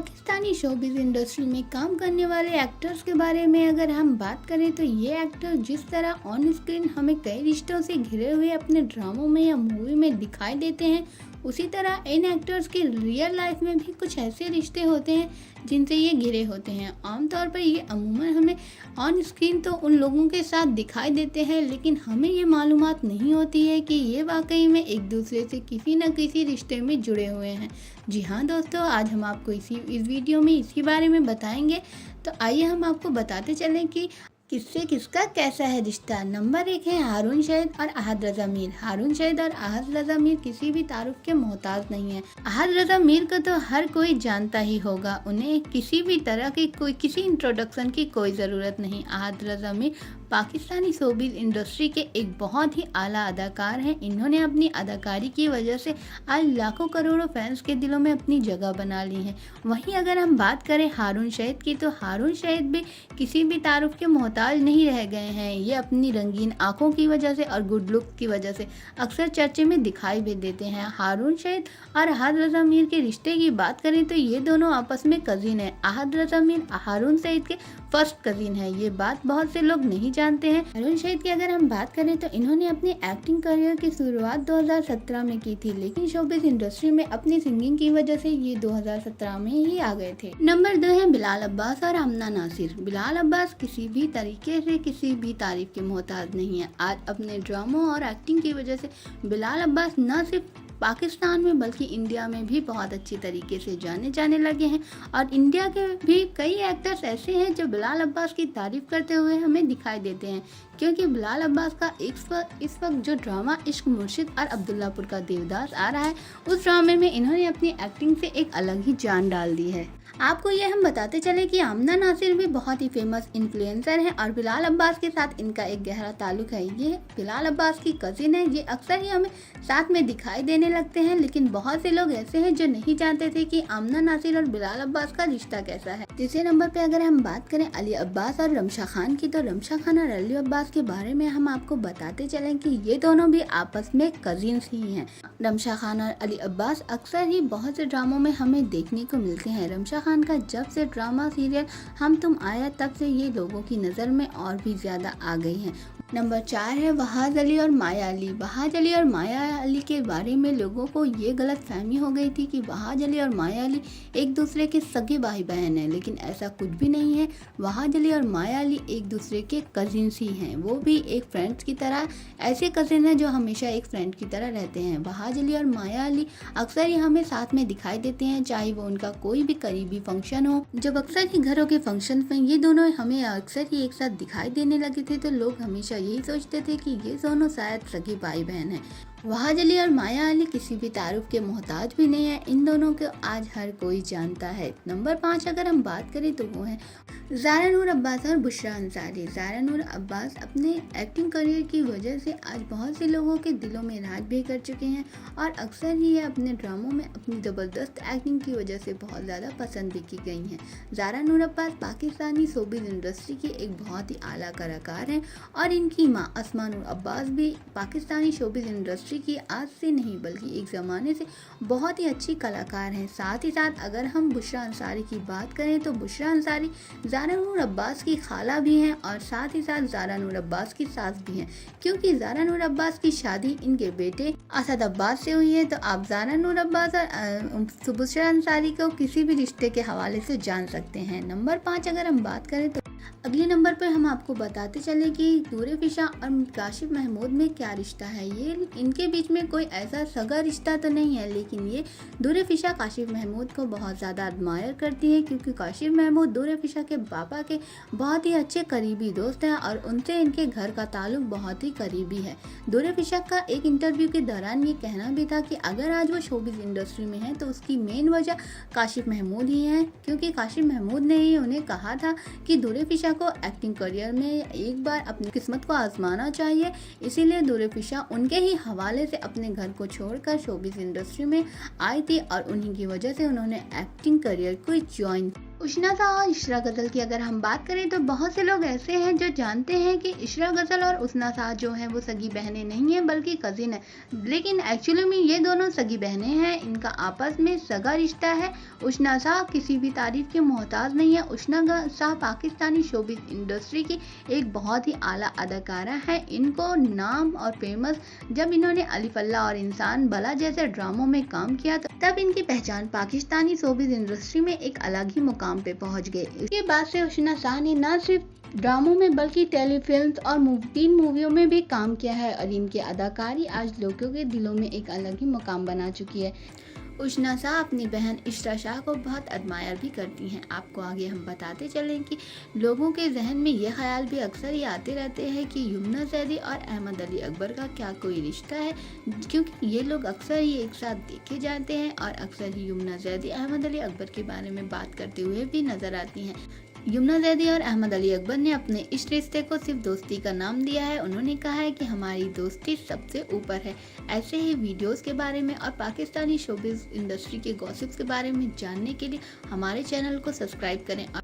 Pakistani showbiz industry में काम करने वाले एक्टर्स के बारे में अगर हम बात करें तो ये एक्टर जिस तरह ऑन स्क्रीन हमें कई रिश्तों से घिरे हुए अपने ड्रामों में या मूवी में दिखाई देते हैं, उसी तरह इन एक्टर्स की रियल लाइफ में भी कुछ ऐसे रिश्ते होते हैं जिनसे ये घिरे होते हैं। आमतौर पर ये अमूमन हमें ऑन स्क्रीन तो उन लोगों के साथ दिखाई देते हैं, लेकिन हमें ये मालूमात नहीं होती है कि ये वाकई में एक दूसरे से किसी न किसी रिश्ते में जुड़े हुए हैं। जी हाँ दोस्तों, आज हम आपको इस वीडियो में इसी बारे में बताएंगे। तो आइए हम आपको बताते चलें कि किससे किसका कैसा है रिश्ता। नंबर 1 है हारून शहीद और अहद रज़ा मीर। हारून शहीद और अहद रज़ा मीर किसी भी तारुफ के मोहताज नहीं है। अहद रज़ा मीर को तो हर कोई जानता ही होगा, उन्हें किसी भी तरह की किसी इंट्रोडक्शन की कोई ज़रूरत नहीं। अहद रज़ा मीर पाकिस्तानी शोबिज़ इंडस्ट्री के एक बहुत ही आला अदाकार हैं। इन्होंने अपनी अदाकारी की वजह से आज लाखों करोड़ों फैंस के दिलों में अपनी जगह बना ली है। वहीं अगर हम बात करें हारून शहीद की, तो हारून शहीद भी किसी भी तारुफ के मोहताज नहीं रह गए हैं। ये अपनी रंगीन आंखों की वजह से और गुड लुक की वजह से अक्सर चर्चे में दिखाई भी देते हैं। हारून शहीद और अहद रज़ा मीर के रिश्ते की बात करें तो ये दोनों आपस में कजिन है। अहद रज़ा मीर हारून शहीद के फर्स्ट कजिन है। ये बात बहुत से लोग नहीं जानते हैं। हारून शहीद की अगर हम बात करें तो इन्होंने अपनी एक्टिंग करियर की शुरुआत 2017 में की थी, लेकिन शोबिज़ इंडस्ट्री में अपनी सिंगिंग की वजह से ये 2017 में ही आ गए थे। नंबर 2 है बिलाल अब्बास और आमना नासिर। बिलाल अब्बास किसी भी तरीके से किसी भी तारीफ के मोहताज नहीं है। आज अपने ड्रामों और एक्टिंग की वजह से बिलाल अब्बास न सिर्फ पाकिस्तान में बल्कि इंडिया में भी बहुत अच्छी तरीके से जाने जाने लगे हैं। और इंडिया के भी कई एक्टर्स ऐसे हैं जो बिलाल अब्बास की तारीफ करते हुए हमें दिखाई देते हैं, क्योंकि बिलाल अब्बास का इस वक्त जो ड्रामा इश्क मुर्शिद और अब्दुल्लापुर का देवदास आ रहा है, उस ड्रामे में इन्होंने अपनी एक्टिंग से एक अलग ही जान डाल दी है। आपको ये हम बताते चले कि आमना नासिर भी बहुत ही फेमस इन्फ्लुएंसर हैं और बिलाल अब्बास के साथ इनका एक गहरा ताल्लुक है। ये बिलाल अब्बास की कजिन है। ये अक्सर ही हमें साथ में दिखाई देने लगते हैं, लेकिन बहुत से लोग ऐसे हैं जो नहीं जानते थे कि आमना नासिर और बिलाल अब्बास का रिश्ता कैसा है। तीसरे नंबर पे अगर हम बात करें अली अब्बास और रमशा खान की, तो रमशा खान और अली अब्बास के बारे में हम आपको बताते चलें कि ये दोनों भी आपस में कजिन्स ही हैं। रमशा खान और अली अब्बास अक्सर ही बहुत से ड्रामों में हमें देखने को मिलते हैं। रमशा खान का जब से ड्रामा सीरियल हम तुम आया, तब से ये लोगों की नज़र में और भी ज़्यादा आ गई हैं। नंबर 4 है वहाज अली और माया अली। वहाज अली और माया अली के बारे में लोगों को ये गलत फहमी हो गई थी कि वहाज अली और माया अली एक दूसरे के सगे भाई बहन हैं, लेकिन ऐसा कुछ भी नहीं है। वहाज अली और माया अली एक दूसरे के कजिन्स ही हैं। वो भी एक फ्रेंड्स की तरह, ऐसे कजिन हैं जो हमेशा एक फ्रेंड की तरह रहते हैं। वहाज अली और माया अली अक्सर ही हमें साथ में दिखाई देते हैं, चाहे वो उनका कोई भी करीबी फंक्शन हो। जब अक्सर ही घरों के फंक्शन में ये दोनों हमें अक्सर ही एक साथ दिखाई देने लगे थे, तो लोग हमेशा यही सोचते थे कि ये दोनों शायद सगे भाई बहन हैं। वहाज अली और माया अली किसी भी तारुफ के मोहताज भी नहीं है। इन दोनों को आज हर कोई जानता है। नंबर 5 अगर हम बात करें तो वो है ज़ारा नूर अब्बास और बुशरा अंसारी। ज़ारा नूर अब्बास अपने एक्टिंग करियर की वजह से आज बहुत से लोगों के दिलों में राज भी कर चुके हैं और अक्सर ही ये अपने ड्रामों में अपनी ज़बरदस्त एक्टिंग की वजह से बहुत ज़्यादा पसंद भी की गई हैं। ज़ारा नूर अब्बास पाकिस्तानी शोबिज़ इंडस्ट्री की एक बहुत ही आला कलाकार हैं और इनकी माँ अस्मा नूर अब्बास भी पाकिस्तानी शोबिज़ इंडस्ट्री की आज से नहीं बल्कि एक ज़माने से बहुत ही अच्छी कलाकार हैं। साथ ही साथ अगर हम बुशरा अंसारी की बात करें तो बुशरा अंसारी ज़ारा नूर अब्बास की खाला भी हैं और साथ ही साथ ज़ारा नूर अब्बास की सास भी हैं, क्योंकि ज़ारा नूर अब्बास की शादी इनके बेटे असद अब्बास से हुई है। तो आप ज़ारा नूर अब्बास और बुशरा अंसारी को किसी भी रिश्ते के हवाले से जान सकते हैं। नंबर 5 अगर हम बात करें तो अगले नंबर पर हम आपको बताते चले कि नूरे फिशा और काशिफ महमूद में क्या रिश्ता है। ये इनके बीच में कोई ऐसा सगा रिश्ता तो नहीं है, लेकिन ये नूरे फिशा काशिफ महमूद को बहुत ज़्यादा एडमायर करती है, क्योंकि काशिफ महमूद नूरे फिशा के पापा के बहुत ही अच्छे करीबी दोस्त हैं और उनसे इनके घर का ताल्लुक बहुत ही करीबी है। नूरे फिशा का एक इंटरव्यू के दौरान ये कहना भी था कि अगर आज वो शोबिज़ इंडस्ट्री में है तो उसकी मेन वजह काशिफ महमूद ही है, क्योंकि काशिफ महमूद ने ही उन्हें कहा था कि नूरे फिशा को एक्टिंग करियर में एक बार अपनी किस्मत को आजमाना चाहिए। इसीलिए नूरे फिशा उनके ही हवाले से अपने घर को छोड़कर शोबिज़ इंडस्ट्री में आई थी और उन्हीं की वजह से उन्होंने एक्टिंग करियर को ज्वाइन। उष्णा शाह और इशरा गजल की अगर हम बात करें तो बहुत से लोग ऐसे हैं जो जानते हैं कि इशरा गजल और उष्णा शाह जो हैं वो सगी बहनें नहीं हैं बल्कि कजिन है। लेकिन एक्चुअली में ये दोनों सगी बहनें हैं, इनका आपस में सगा रिश्ता है। उष्णा शाह किसी भी तारीफ के मोहताज नहीं है। उष्णा शाह पाकिस्तानी शोबिज इंडस्ट्री की एक बहुत ही आला अदाकारा है। इनको नाम और फेमस जब इन्होंने अली फल्ला और इंसान भला जैसे ड्रामों में काम किया तब इनकी पहचान पाकिस्तानी शोबिज इंडस्ट्री में एक अलग ही मुकाम पे पहुंच गए। इसके बाद से उष्णा शाह ने न सिर्फ ड्रामों में बल्कि टेलीफिल्म्स और 3 मूवियों में भी काम किया है और इनकी अदाकारी आज लोगों के दिलों में एक अलग ही मुकाम बना चुकी है। उष्णा शाह अपनी बहन इशरा शाह को बहुत एडमायर भी करती हैं। आपको आगे हम बताते चलें कि लोगों के जहन में ये ख्याल भी अक्सर ही आते रहते हैं कि यमुना जैदी और अहमद अली अकबर का क्या कोई रिश्ता है, क्योंकि ये लोग अक्सर ही एक साथ देखे जाते हैं और अक्सर ही यमुना जैदी अहमद अली अकबर के बारे में बात करते हुए भी नजर आती हैं। यमुना जैदी और अहमद अली अकबर ने अपने इस रिश्ते को सिर्फ दोस्ती का नाम दिया है। उन्होंने कहा है कि हमारी दोस्ती सबसे ऊपर है। ऐसे ही वीडियोस के बारे में और पाकिस्तानी शोबिज इंडस्ट्री के गॉसिप्स के बारे में जानने के लिए हमारे चैनल को सब्सक्राइब करें और